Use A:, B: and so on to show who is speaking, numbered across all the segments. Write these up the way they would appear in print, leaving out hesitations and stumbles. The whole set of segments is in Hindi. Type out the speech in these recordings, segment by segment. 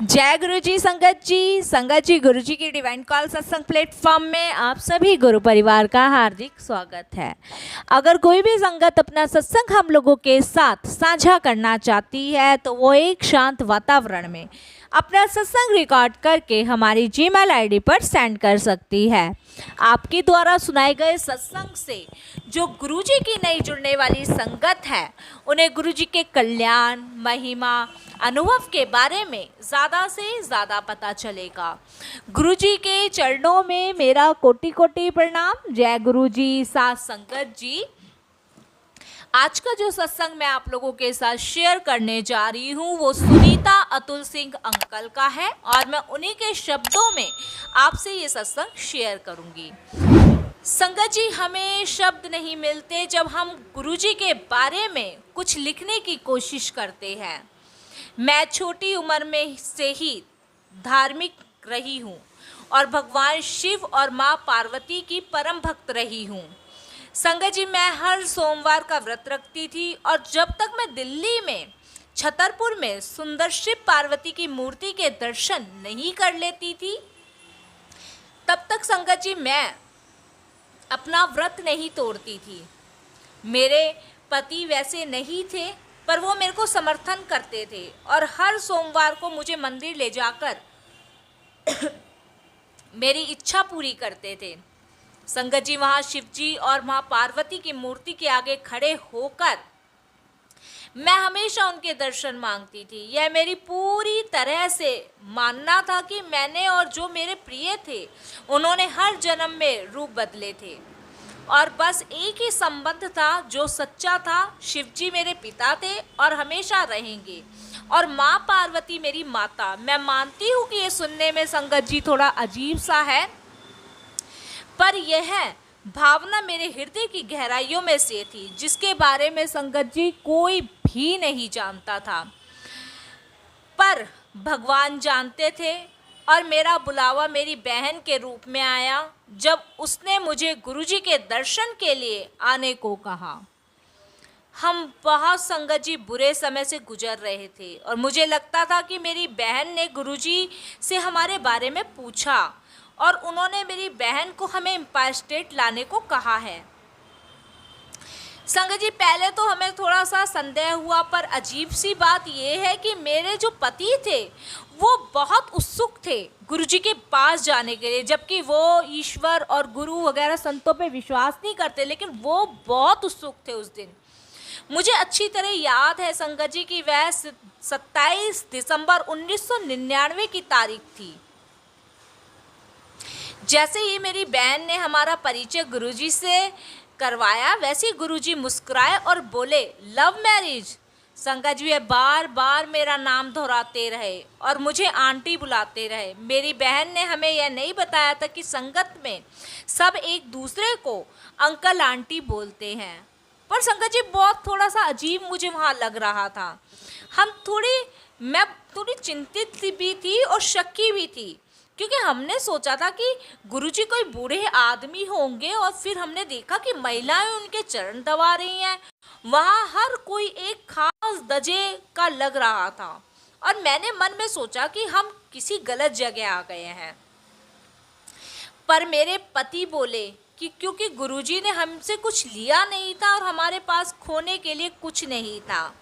A: जय गुरु जी। संगत जी गुरु जी की डिवाइन कॉल सत्संग प्लेटफॉर्म में आप सभी गुरु परिवार का हार्दिक स्वागत है। अगर कोई भी संगत अपना सत्संग हम लोगों के साथ साझा करना चाहती है तो वो एक शांत वातावरण में अपना सत्संग रिकॉर्ड करके हमारी जीमेल आईडी पर सेंड कर सकती है। आपके द्वारा सुनाए गए सत्संग से जो गुरुजी की नई जुड़ने वाली संगत है उन्हें गुरुजी के कल्याण, महिमा, अनुभव के बारे में ज़्यादा से ज़्यादा पता चलेगा। गुरुजी के चरणों में मेरा कोटि कोटि प्रणाम। जय गुरुजी। साथ संगत जी, आज का जो सत्संग मैं आप लोगों के साथ शेयर करने जा रही हूँ वो सुनीता अतुल सिंह अंकल का है और मैं उन्हीं के शब्दों में आपसे ये सत्संग शेयर करूँगी। संगत जी, हमें शब्द नहीं मिलते जब हम गुरुजी के बारे में कुछ लिखने की कोशिश करते हैं। मैं छोटी उम्र में से ही धार्मिक रही हूँ और भगवान शिव और माँ पार्वती की परम भक्त रही हूँ। संगत जी, मैं हर सोमवार का व्रत रखती थी और जब तक मैं दिल्ली में छतरपुर में सुंदर शिव पार्वती की मूर्ति के दर्शन नहीं कर लेती थी तब तक संगत जी मैं अपना व्रत नहीं तोड़ती थी। मेरे पति वैसे नहीं थे पर वो मेरे को समर्थन करते थे और हर सोमवार को मुझे मंदिर ले जाकर मेरी इच्छा पूरी करते थे। संगत जी, वहाँ शिव जी और माँ पार्वती की मूर्ति के आगे खड़े होकर मैं हमेशा उनके दर्शन मांगती थी। यह मेरी पूरी तरह से मानना था कि मैंने और जो मेरे प्रिय थे उन्होंने हर जन्म में रूप बदले थे और बस एक ही संबंध था जो सच्चा था। शिव जी मेरे पिता थे और हमेशा रहेंगे और माँ पार्वती मेरी माता। मैं मानती हूँ कि ये सुनने में संगत जी थोड़ा अजीब सा है पर यह भावना मेरे हृदय की गहराइयों में से थी जिसके बारे में संगत जी कोई भी नहीं जानता था, पर भगवान जानते थे। और मेरा बुलावा मेरी बहन के रूप में आया जब उसने मुझे गुरुजी के दर्शन के लिए आने को कहा। हम बहुत संगत जी बुरे समय से गुजर रहे थे और मुझे लगता था कि मेरी बहन ने गुरुजी से हमारे बारे में पूछा और उन्होंने मेरी बहन को हमें एम्पायर स्टेट लाने को कहा है। संगत जी, पहले तो हमें थोड़ा सा संदेह हुआ पर अजीब सी बात यह है कि मेरे जो पति थे वो बहुत उत्सुक थे गुरुजी के पास जाने के लिए, जबकि वो ईश्वर और गुरु वगैरह संतों पे विश्वास नहीं करते, लेकिन वो बहुत उत्सुक थे उस दिन। मुझे अच्छी तरह याद है संगत जी की वह 27 दिसंबर 1999 की तारीख थी। जैसे ही मेरी बहन ने हमारा परिचय गुरुजी से करवाया वैसे गुरुजी मुस्कुराए और बोले, लव मैरिज। संगत जी बार बार मेरा नाम दोहराते रहे और मुझे आंटी बुलाते रहे। मेरी बहन ने हमें यह नहीं बताया था कि संगत में सब एक दूसरे को अंकल आंटी बोलते हैं। पर संगत जी बहुत थोड़ा सा अजीब मुझे वहाँ लग रहा था। मैं थोड़ी चिंतित भी थी और शक्की भी थी क्योंकि हमने सोचा था कि गुरुजी कोई बूढ़े आदमी होंगे और फिर हमने देखा कि महिलाएं उनके चरण दबा रही हैं। वहाँ हर कोई एक खास दर्जे का लग रहा था और मैंने मन में सोचा कि हम किसी गलत जगह आ गए हैं। पर मेरे पति बोले कि क्योंकि गुरुजी ने हमसे कुछ लिया नहीं था और हमारे पास खोने के लिए कुछ नहीं था,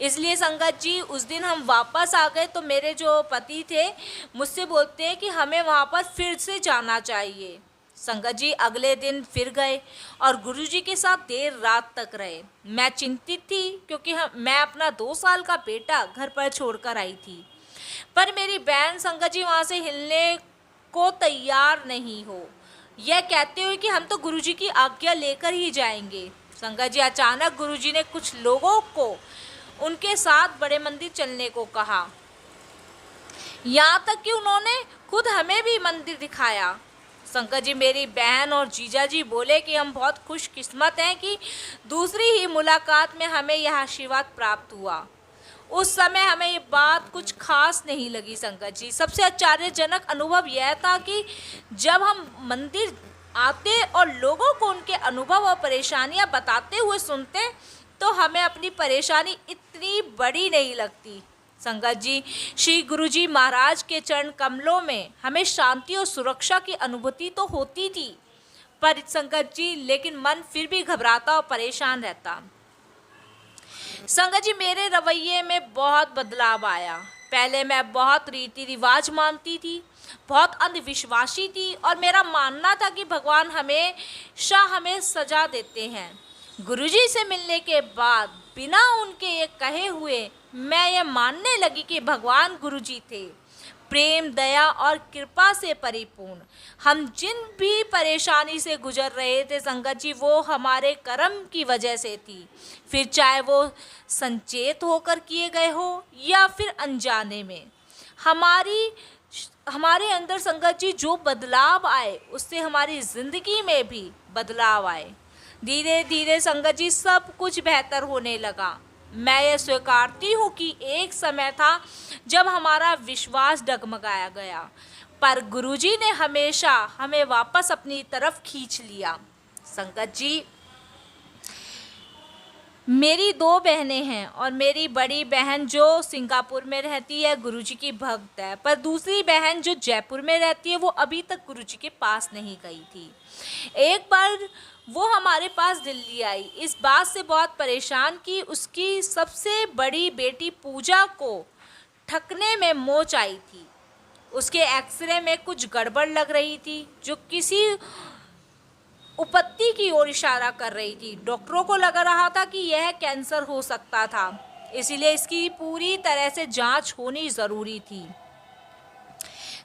A: इसलिए संगत जी उस दिन हम वापस आ गए। तो मेरे जो पति थे मुझसे बोलते हैं कि हमें वहाँ पर फिर से जाना चाहिए। संगत जी अगले दिन फिर गए और गुरुजी के साथ देर रात तक रहे। मैं चिंतित थी क्योंकि मैं अपना 2 साल का बेटा घर पर छोड़कर आई थी, पर मेरी बहन संगत जी वहाँ से हिलने को तैयार नहीं हो, यह कहते हुए कि हम तो गुरुजी की आज्ञा लेकर ही जाएंगे। संगत जी अचानक गुरुजी ने कुछ लोगों को उनके साथ बड़े मंदिर चलने को कहा, यहाँ तक कि उन्होंने खुद हमें भी मंदिर दिखाया। संगत जी मेरी बहन और जीजा जी बोले कि हम बहुत खुशकिस्मत हैं कि दूसरी ही मुलाकात में हमें यह आशीर्वाद प्राप्त हुआ। उस समय हमें ये बात कुछ खास नहीं लगी संगत जी। सबसे आश्चर्यजनक अनुभव यह था कि जब हम मंदिर आते और लोगों को उनके अनुभव और परेशानियां बताते हुए सुनते तो हमें अपनी परेशानी इतनी बड़ी नहीं लगती। संगत जी, श्री गुरुजी महाराज के चरण कमलों में हमें शांति और सुरक्षा की अनुभूति तो होती थी, पर संगत जी लेकिन मन फिर भी घबराता और परेशान रहता। संगत जी, मेरे रवैये में बहुत बदलाव आया। पहले मैं बहुत रीति रिवाज मानती थी, बहुत अंधविश्वासी थी और मेरा मानना था कि भगवान हमेशा हमें सजा देते हैं। गुरुजी से मिलने के बाद बिना उनके ये कहे हुए मैं ये मानने लगी कि भगवान गुरुजी थे, प्रेम, दया और कृपा से परिपूर्ण। हम जिन भी परेशानी से गुजर रहे थे संगत जी, वो हमारे कर्म की वजह से थी, फिर चाहे वो संचेत होकर किए गए हो या फिर अनजाने में। हमारे अंदर संगत जी जो बदलाव आए उससे हमारी ज़िंदगी में भी बदलाव आए। धीरे धीरे संगत जी सब कुछ बेहतर होने लगा। मैं ये स्वीकारती हूँ कि एक समय था जब हमारा विश्वास डगमगाया गया, पर गुरुजी ने हमेशा हमें वापस अपनी तरफ खींच लिया। संगत जी, मेरी 2 बहनें हैं और मेरी बड़ी बहन जो सिंगापुर में रहती है गुरुजी की भक्त है, पर दूसरी बहन जो जयपुर में रहती है वो अभी तक गुरुजी के पास नहीं गई थी। एक बार वो हमारे पास दिल्ली आई, इस बात से बहुत परेशान कि उसकी सबसे बड़ी बेटी पूजा को ठकने में मोच आई थी। उसके एक्सरे में कुछ गड़बड़ लग रही थी जो किसी उपत्ति की ओर इशारा कर रही थी। डॉक्टरों को लग रहा था कि यह कैंसर हो सकता था, इसीलिए इसकी पूरी तरह से जांच होनी ज़रूरी थी।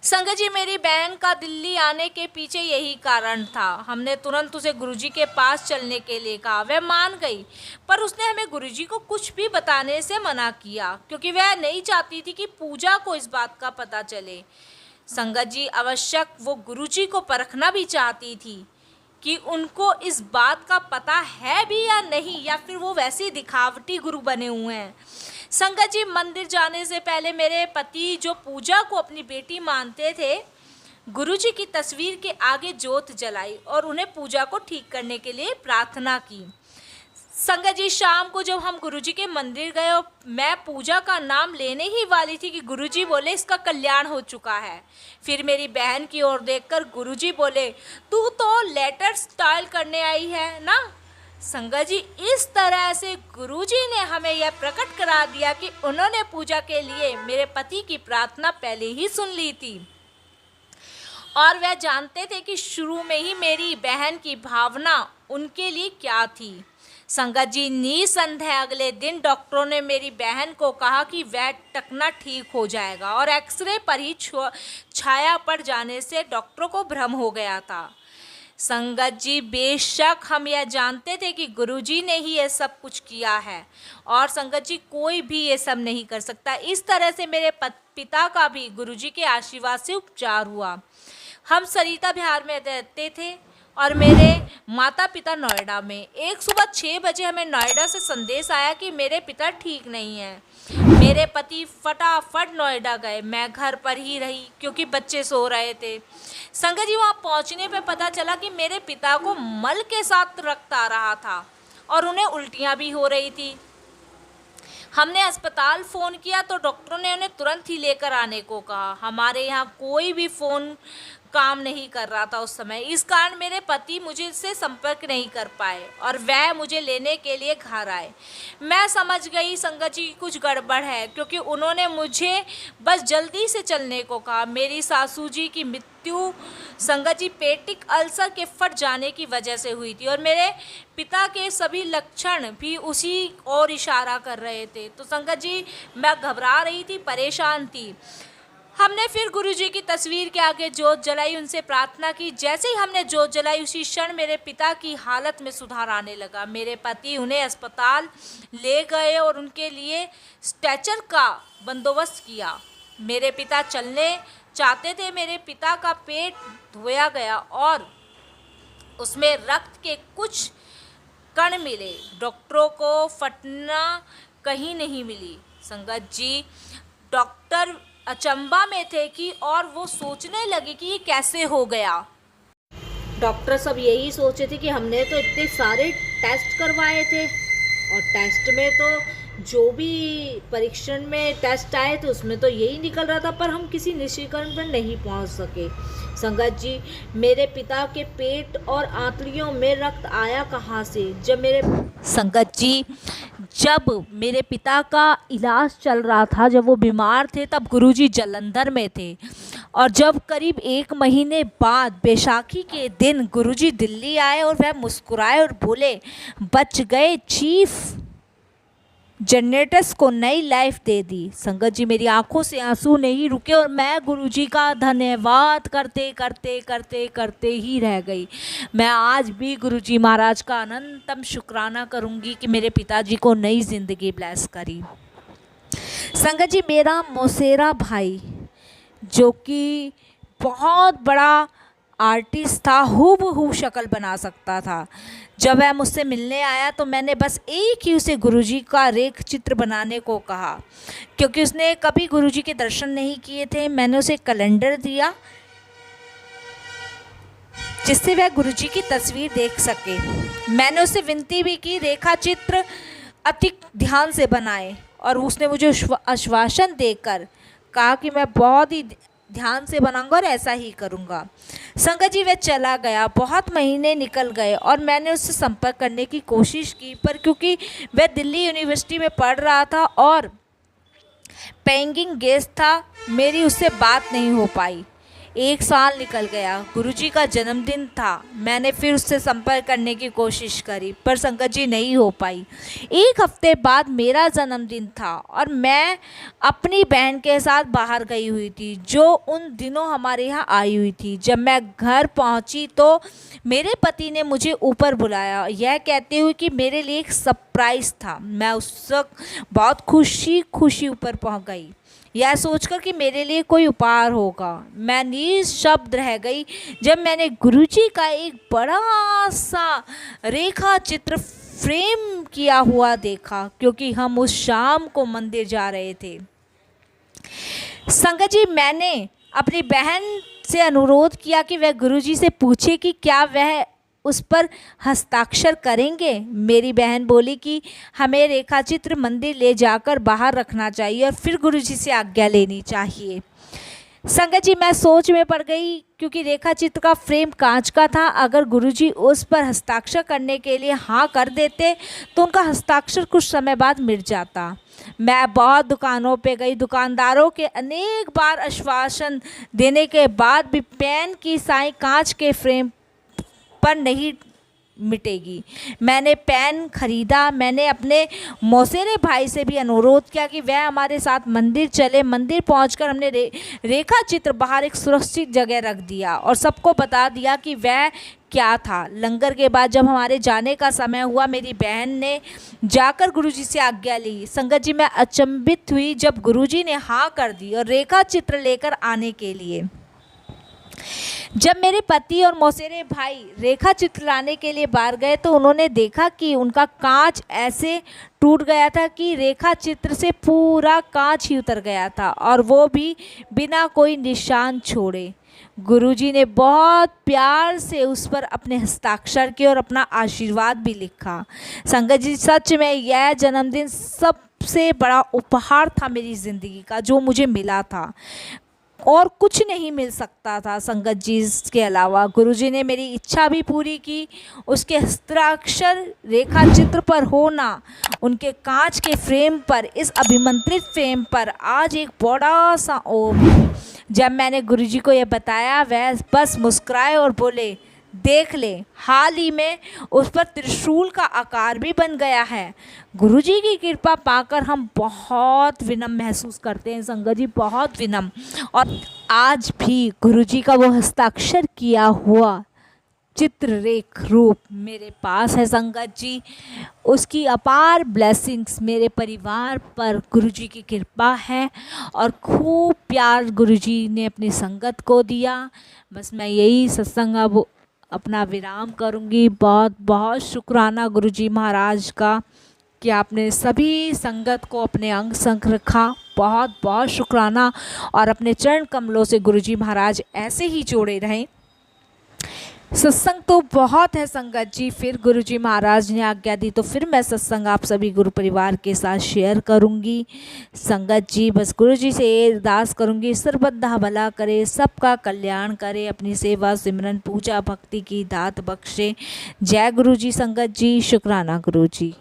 A: संगत जी, मेरी बहन का दिल्ली आने के पीछे यही कारण था। हमने तुरंत उसे गुरुजी के पास चलने के लिए कहा। वह मान गई, पर उसने हमें गुरुजी को कुछ भी बताने से मना किया क्योंकि वह नहीं चाहती थी कि पूजा को इस बात का पता चले। संगत जी, आवश्यक वो गुरुजी को परखना भी चाहती थी कि उनको इस बात का पता है भी या नहीं, या फिर वो वैसे दिखावटी गुरु बने हुए हैं। संगत जी, मंदिर जाने से पहले मेरे पति जो पूजा को अपनी बेटी मानते थे, गुरुजी की तस्वीर के आगे जोत जलाई और उन्हें पूजा को ठीक करने के लिए प्रार्थना की। संगत जी, शाम को जब हम गुरुजी के मंदिर गए और मैं पूजा का नाम लेने ही वाली थी कि गुरुजी बोले इसका कल्याण हो चुका है। फिर मेरी बहन की ओर देखकर गुरुजी बोले, तू तो लेटर स्टाइल करने आई है ना। संगत जी, इस तरह से गुरुजी ने हमें यह प्रकट करा दिया कि उन्होंने पूजा के लिए मेरे पति की प्रार्थना पहले ही सुन ली थी और वह जानते थे कि शुरू में ही मेरी बहन की भावना उनके लिए क्या थी। संगत जी, निसंदेह अगले दिन डॉक्टरों ने मेरी बहन को कहा कि वह टकना ठीक हो जाएगा और एक्सरे पर ही छाया पड़ जाने से डॉक्टरों को भ्रम हो गया था। संगत जी, बेशक हम यह जानते थे कि गुरुजी ने ही यह सब कुछ किया है और संगत जी कोई भी ये सब नहीं कर सकता। इस तरह से मेरे पिता का भी गुरुजी के आशीर्वाद से उपचार हुआ। हम सरिता बिहार में रहते थे और मेरे माता पिता नोएडा में। एक सुबह 6 बजे हमें नोएडा से संदेश आया कि मेरे पिता ठीक नहीं हैं। मेरे पति फटाफट नोएडा गए, मैं घर पर ही रही क्योंकि बच्चे सो रहे थे। संगत जी, वहाँ पहुँचने पे पता चला कि मेरे पिता को मल के साथ रक्त आ रहा था और उन्हें उल्टियाँ भी हो रही थी। हमने अस्पताल फ़ोन किया तो डॉक्टरों ने उन्हें तुरंत ही लेकर आने को कहा। हमारे यहाँ कोई भी फ़ोन काम नहीं कर रहा था उस समय, इस कारण मेरे पति मुझे से संपर्क नहीं कर पाए और वह मुझे लेने के लिए घर आए। मैं समझ गई संगत जी कुछ गड़बड़ है क्योंकि उन्होंने मुझे बस जल्दी से चलने को कहा। मेरी सासू जी की मृत्यु संगत जी पेटिक अल्सर के फट जाने की वजह से हुई थी और मेरे पिता के सभी लक्षण भी उसी ओर इशारा कर रहे थे। तो संगत जी, मैं घबरा रही थी, परेशान थी। हमने फिर गुरुजी की तस्वीर के आगे जोत जलाई, उनसे प्रार्थना की। जैसे ही हमने जोत जलाई उसी क्षण मेरे पिता की हालत में सुधार आने लगा। मेरे पति उन्हें अस्पताल ले गए और उनके लिए स्ट्रेचर का बंदोबस्त किया। मेरे पिता चलने चाहते थे। मेरे पिता का पेट धोया गया और उसमें रक्त के कुछ कण मिले। डॉक्टरों को फटना कहीं नहीं मिली। संगत जी, डॉक्टर अचंबा में थे कि और वो सोचने लगे कि ये कैसे हो गया। डॉक्टर सब यही सोचे थे कि हमने तो इतने सारे टेस्ट करवाए थे और टेस्ट में तो जो भी परीक्षण में टेस्ट आए थे उसमें तो यही निकल रहा था, पर हम किसी निश्चयीकरण पर नहीं पहुंच सके। संगत जी, मेरे पिता के पेट और आंतड़ियों में रक्त आया कहाँ से? जब मेरे पिता का इलाज चल रहा था, जब वो बीमार थे, तब गुरुजी जालंधर में थे। और जब करीब 1 महीने बाद बैसाखी के दिन गुरुजी दिल्ली आए और वह मुस्कुराए और बोले, बच गए चीफ, जनरेटर्स को नई लाइफ दे दी। संगत जी, मेरी आंखों से आंसू नहीं रुके और मैं गुरुजी का धन्यवाद करते करते करते करते ही रह गई। मैं आज भी गुरुजी महाराज का अनंतम शुक्राना करूंगी कि मेरे पिताजी को नई ज़िंदगी ब्लेस करी। संगत जी, मेरा मौसेरा भाई जो कि बहुत बड़ा आर्टिस्ट था, हूबहू शक्ल बना सकता था, जब वह मुझसे मिलने आया तो मैंने बस एक ही उसे गुरुजी का रेख चित्र बनाने को कहा, क्योंकि उसने कभी गुरुजी के दर्शन नहीं किए थे। मैंने उसे कैलेंडर दिया जिससे वह गुरुजी की तस्वीर देख सके। मैंने उसे विनती भी की रेखा चित्र अधिक ध्यान से बनाए, और उसने मुझे आश्वासन देकर कहा कि मैं बहुत ही ध्यान से बनाऊंगा और ऐसा ही करूंगा। संगत जी, वह चला गया। बहुत महीने निकल गए और मैंने उससे संपर्क करने की कोशिश की, पर क्योंकि वह दिल्ली यूनिवर्सिटी में पढ़ रहा था और पेइंग गेस्ट था, मेरी उससे बात नहीं हो पाई। 1 साल निकल गया। गुरुजी का जन्मदिन था। मैंने फिर उससे संपर्क करने की कोशिश करी, पर संगत जी नहीं हो पाई। 1 हफ्ते बाद मेरा जन्मदिन था और मैं अपनी बहन के साथ बाहर गई हुई थी, जो उन दिनों हमारे यहाँ आई हुई थी। जब मैं घर पहुँची तो मेरे पति ने मुझे ऊपर बुलाया, यह कहते हुए कि मेरे लिए एक सरप्राइज़ था। मैं उस वक्त बहुत खुशी ऊपर पहुँच गई, यह सोचकर कि मेरे लिए कोई उपहार होगा। मैं निशब्द रह गई जब मैंने गुरुजी का एक बड़ा सा रेखा चित्र फ्रेम किया हुआ देखा, क्योंकि हम उस शाम को मंदिर जा रहे थे। संगत जी, मैंने अपनी बहन से अनुरोध किया कि वह गुरुजी से पूछे कि क्या वह उस पर हस्ताक्षर करेंगे। मेरी बहन बोली कि हमें रेखा चित्र मंदिर ले जाकर बाहर रखना चाहिए और फिर गुरुजी से आज्ञा लेनी चाहिए। संगत जी, मैं सोच में पड़ गई, क्योंकि रेखा चित्र का फ्रेम कांच का था। अगर गुरुजी उस पर हस्ताक्षर करने के लिए हाँ कर देते तो उनका हस्ताक्षर कुछ समय बाद मिट जाता। मैं बहुत दुकानों पे गई, दुकानदारों के अनेक बार आश्वासन देने के बाद भी पेन की साई कांच के फ्रेम पर नहीं मिटेगी। मैंने पेन खरीदा। मैंने अपने मौसेरे भाई से भी अनुरोध किया कि वह हमारे साथ मंदिर चले। मंदिर पहुंचकर हमने रेखा चित्र बाहर एक सुरक्षित जगह रख दिया और सबको बता दिया कि वह क्या था। लंगर के बाद जब हमारे जाने का समय हुआ, मेरी बहन ने जाकर गुरुजी से आज्ञा ली। संगत जी, मैं अचंभित हुई जब गुरुजी ने हाँ कर दी और रेखा चित्र लेकर आने के लिए। जब मेरे पति और मौसेरे भाई रेखा चित्र लाने के लिए बाहर गए तो उन्होंने देखा कि उनका कांच ऐसे टूट गया था कि रेखा चित्र से पूरा कांच ही उतर गया था, और वो भी बिना कोई निशान छोड़े। गुरुजी ने बहुत प्यार से उस पर अपने हस्ताक्षर किए और अपना आशीर्वाद भी लिखा। संगत जी, सच में यह जन्मदिन सबसे बड़ा उपहार था मेरी ज़िंदगी का, जो मुझे मिला था, और कुछ नहीं मिल सकता था। संगत जी, इसके अलावा गुरुजी ने मेरी इच्छा भी पूरी की। उसके हस्ताक्षर रेखा चित्र पर होना, उनके कांच के फ्रेम पर, इस अभिमंत्रित फ्रेम पर आज एक बड़ा सा ओम है। जब मैंने गुरुजी को यह बताया, वह बस मुस्कुराए और बोले, देख ले, हाल ही में उस पर त्रिशूल का आकार भी बन गया है। गुरुजी की कृपा पाकर हम बहुत विनम्र महसूस करते हैं संगत जी, बहुत विनम्र। और आज भी गुरुजी का वो हस्ताक्षर किया हुआ चित्ररेख रूप मेरे पास है संगत जी। उसकी अपार ब्लेसिंग्स मेरे परिवार पर गुरुजी की कृपा है, और खूब प्यार गुरुजी ने अपनी संगत को दिया। बस मैं यही सत्संग अब अपना विराम करूंगी। बहुत बहुत शुक्राना गुरुजी महाराज का कि आपने सभी संगत को अपने अंग संग रखा। बहुत बहुत शुक्राना, और अपने चरण कमलों से गुरुजी महाराज ऐसे ही जोड़े रहें। सत्संग तो बहुत है संगत जी, फिर गुरुजी महाराज ने आज्ञा दी तो फिर मैं सत्संग आप सभी गुरु परिवार के साथ शेयर करूंगी। संगत जी बस गुरुजी से अरदास करूंगी, सर्वदा भला करे, सबका कल्याण करे, अपनी सेवा सिमरन पूजा भक्ति की दात बख्शे। जय गुरुजी संगत जी, शुक्राना गुरुजी।